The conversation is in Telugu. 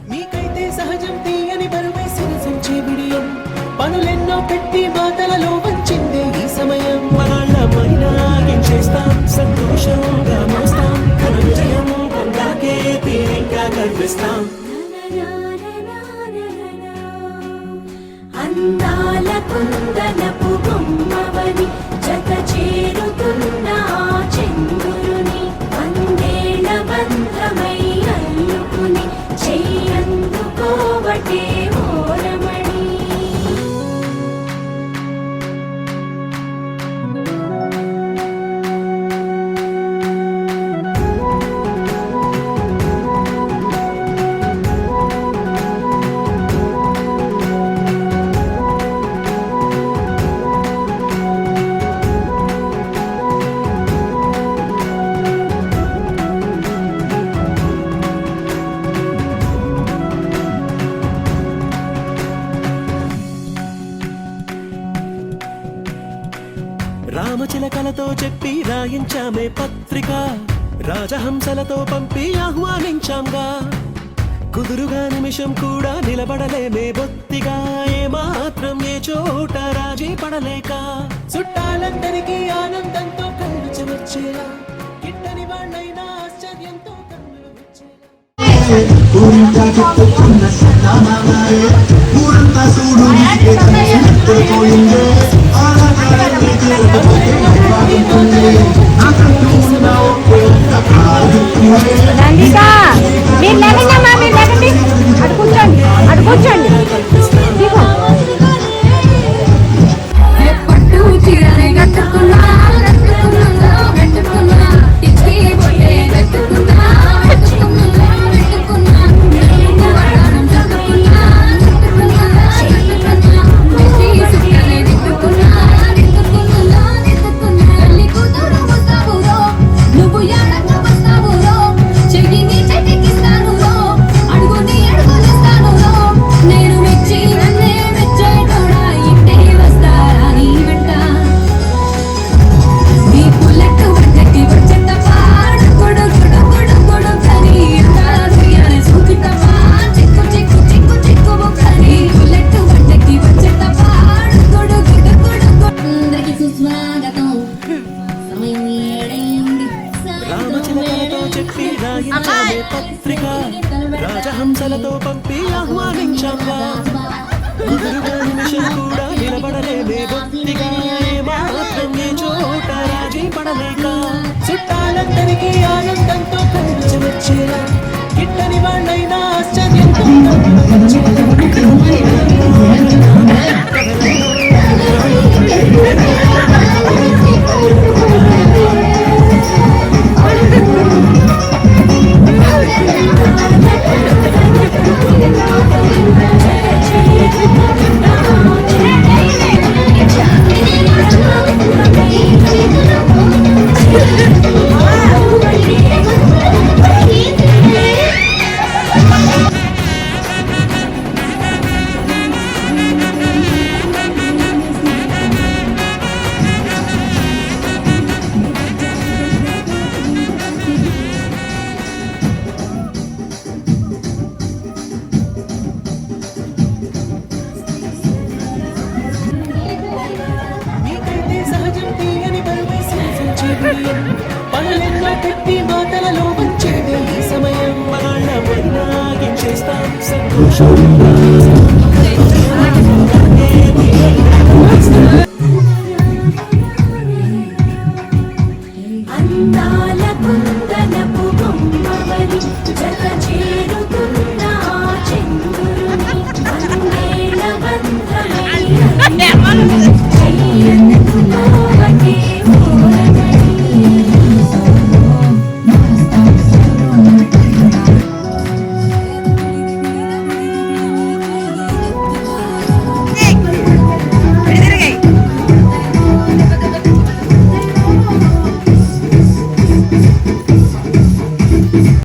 మీకైతే సహజం తీయని బరువై సిరిసించే బిడియం పనులెన్నో పెట్టి మాటలలో వంచిందే ఈ సమయం మనాళ్ళమైనా ఏం చేస్తాం సంతోషంగా మోస్తాం ఘన విజయం పొందాకే తీరిగ్గా కనిపిస్తాం అందాల కుందనపు బొమ్మవని జత చేరుతున్న చంద్రుని వందేళ్ల బంధమై అల్లుకుని చెయ్యందుకోవటే ఓరమణి రామచిలకలతో చెప్పి రాయించామే పత్రిక రాజహంసలతో పంపి ఆహ్వానించాంగా కుదురుగా నిమిషం కూడా నిలబడలేమే బొత్తిగా ఏ మాత్రం ఏ చోట రాజీ పడలేక చుట్టాలందరికీ ఆనందంతో కళ్ళు చెమర్చేలా గిట్టని వాళ్ళైనా ఆశ్చర్యంతో కన్నులు నందితా మీరు లేకండమ్మా మీరు లేకండి అటు కూర్చోండి అటు కూర్చోండి పట్టు చీరని కట్టుకున్నా పత్రిక రాజహంసలతో పంపి ఆహ్వానించాంగా కుదురుగా నిమిషం కూడా నిలబడలేమే బొత్తిగా ఏ మాత్రం ఏ చోట రాజీ పడలేక చుట్టాలందరికీ ఆనందంతో కళ్ళు చెమర్చేలా గిట్టని వాళ్ళైనా ఆశ్చర్యంతో పనులెన్నో పెట్టి మాటలలో వంచేదే ఈ సమయం మనాళ్ళమైనా ఏం చేస్తాం సంతోషంగా